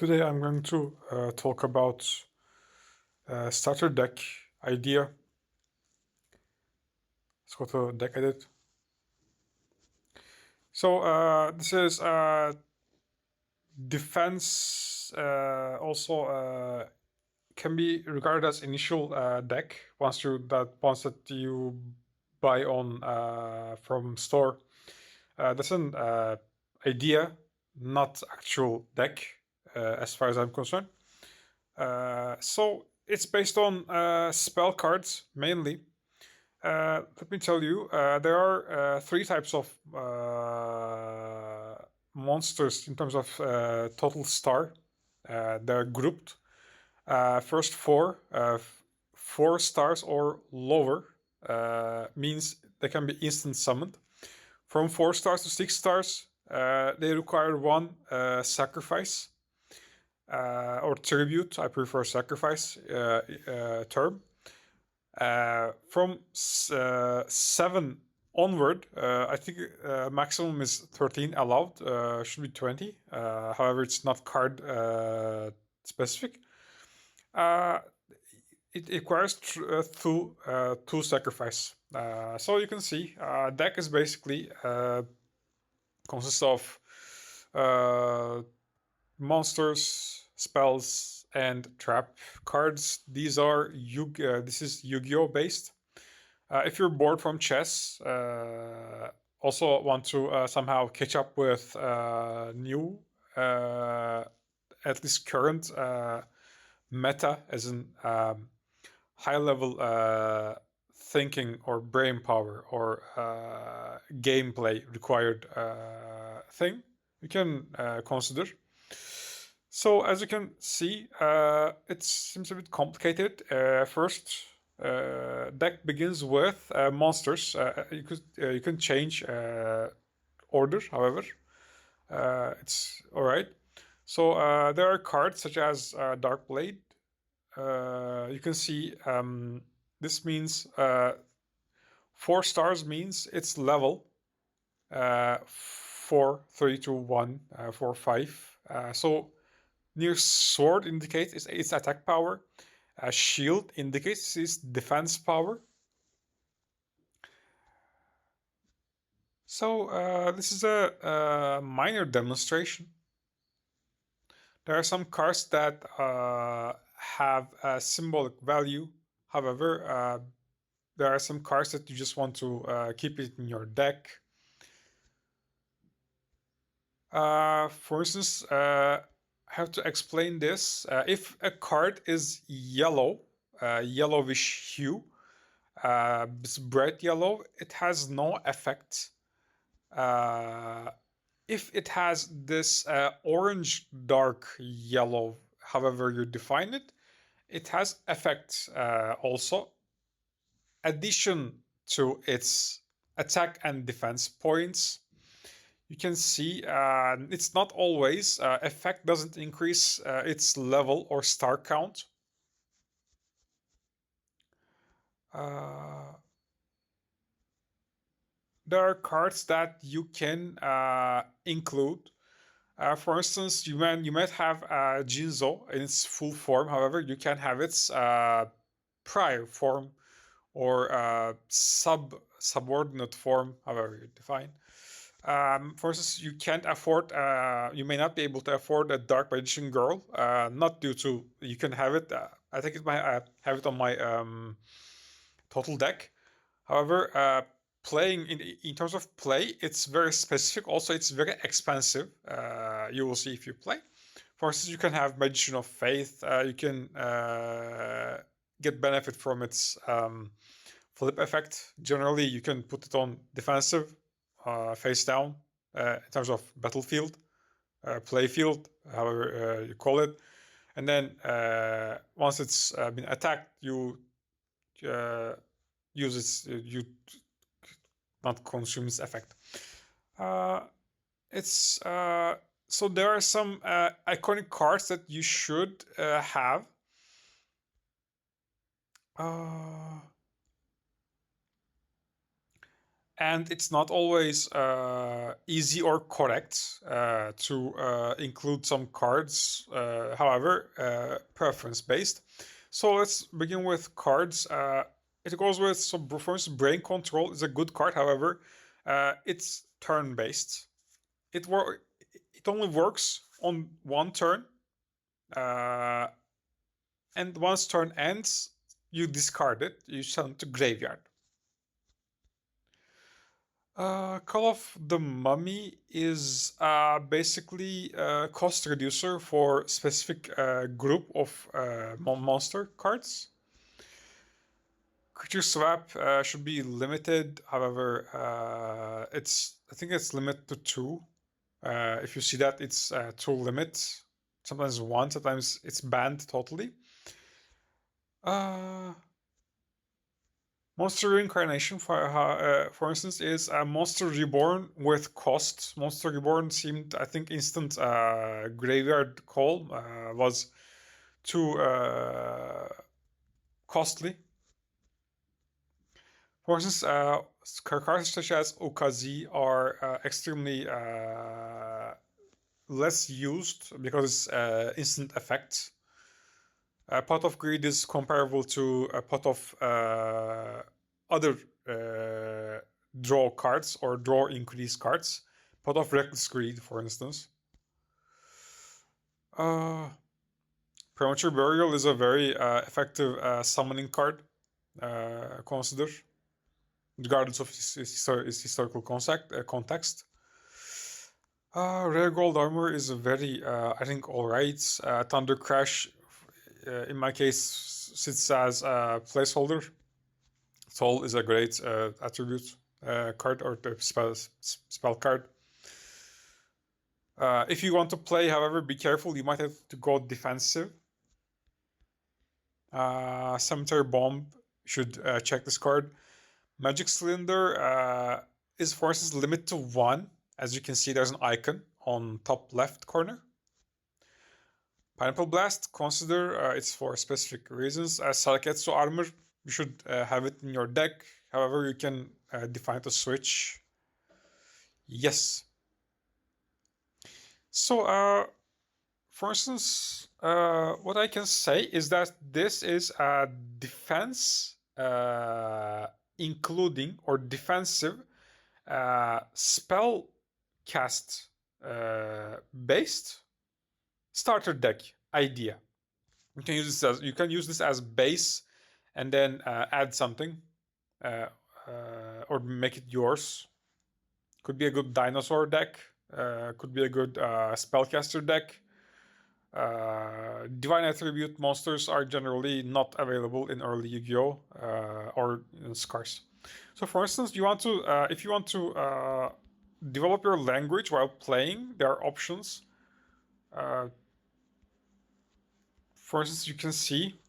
Today I'm going to talk about starter deck idea. Let's go to deck edit. So this is defense. Also can be regarded as initial deck once that you buy on from store. That's an idea, not actual deck, as far as I'm concerned. So it's based on spell cards mainly. Let me tell you, there are three types of monsters in terms of total star. They're grouped. First four, 4 stars or lower, means they can be instant summoned. From 4 stars to 6 stars, they require one sacrifice. Or tribute. I prefer sacrifice term. From 7 onward, I think maximum is 13 allowed. Should be 20. However, it's not card specific. It requires two sacrifice. So you can see deck is basically consists of monsters, spells, and trap cards. These are this is Yu-Gi-Oh based. If you're bored from chess, also want to somehow catch up with new, at least current meta, as in high level thinking or brain power or gameplay required thing, you can consider. So as you can see, it seems a bit complicated. First, deck begins with monsters. You can change order, however, it's all right. So there are cards such as Dark Blade. You can see this means 4 stars means its level 4, 3, 2, 1, 4, 5. So near sword indicates its attack power. Shield indicates its defense power. So this is a minor demonstration. There are some cards that have a symbolic value. However, there are some cards that you just want to keep it in your deck. For instance, I have to explain this. If a card is yellow, yellowish hue, it's bright yellow, it has no effect. If it has this orange dark yellow, however you define it, it has effect also. Addition to its attack and defense points, you can see it's not always effect doesn't increase its level or star count. There are cards that you can include. For instance, you might have Jinzo in its full form. However, you can have its prior form or subordinate form, however you define. For instance, you can't afford, you may not be able to afford a Dark Magician Girl, not due to, you can have it, I think it might have it on my total deck. However, playing in terms of play, it's very specific. Also, it's very expensive. You will see if you play. For instance, you can have Magician of Faith. You can get benefit from its flip effect. Generally, you can put it on defensive, face down, in terms of battlefield, playfield, however you call it. And then once it's been attacked, you use its, you not consume its effect. It's so there are some iconic cards that you should have. and it's not always easy or correct to include some cards, however, preference based. So let's begin with cards. It goes with some performance. Brain Control is a good card, however, it's turn based. It only works on one turn, and once turn ends, you discard it. You send it to graveyard. Call of the Mummy is basically a cost reducer for specific group of monster cards. Creature swap should be limited. However, I think it's limited to 2. If you see that, it's 2 limit. Sometimes 1. Sometimes it's banned totally. Monster Reincarnation, for instance, is a Monster Reborn with cost. Monster Reborn seemed, I think, instant graveyard call was too costly. For instance, cards such as Okazi are extremely less used because it's instant effect. Pot of Greed is comparable to a pot of other draw cards or draw increase cards. Pot of Reckless Greed, for instance. Premature Burial is a very effective summoning card. Consider, regardless of its historical context. Rare Gold Armor is a very, I think, alright. Thunder Crash, in my case, sits as a placeholder. Soul is a great attribute card or spell card. If you want to play, however, be careful. You might have to go defensive. Cemetery Bomb should check this card. Magic Cylinder is, for instance, limited to 1. As you can see, there's an icon on top left corner. Pineapple Blast, consider it's for specific reasons. Saraketsu Armor, you should have it in your deck. However, you can define to switch. Yes. So, for instance, what I can say is that this is a defense including or defensive spell cast based starter deck idea. You can use this as base and then add something or make it yours. Could be a good dinosaur deck. Could be a good spellcaster deck. Divine Attribute monsters are generally not available in early Yu-Gi-Oh! Or scarce. So, for instance, you want to if you want to develop your language while playing, there are options. For instance, you can see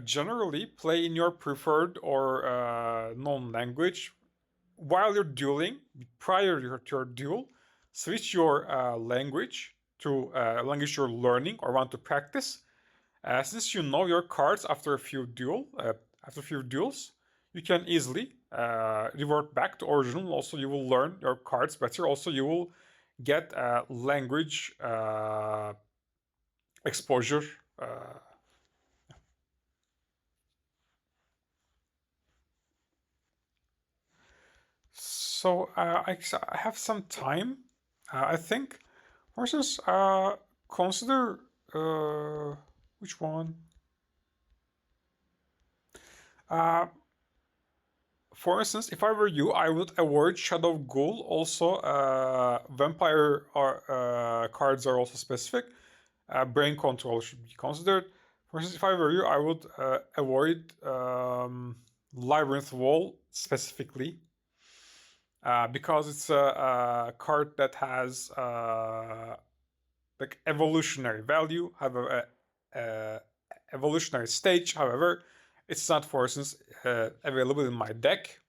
generally play in your preferred or known language while you're dueling. Prior to your duel, switch your language to language you're learning or want to practice. Since you know your cards after a few duels, you can easily revert back to original. Also, you will learn your cards better. Also, you will get language exposure. So I have some time, I think. For instance, consider which one? For instance, if I were you, I would avoid Shadow Ghoul. Also, vampire cards are also specific. Brain Control should be considered. For instance, if I were you, I would avoid Labyrinth Wall specifically. Because it's a card that has like evolutionary value, have a evolutionary stage. However, it's not, for instance, available in my deck.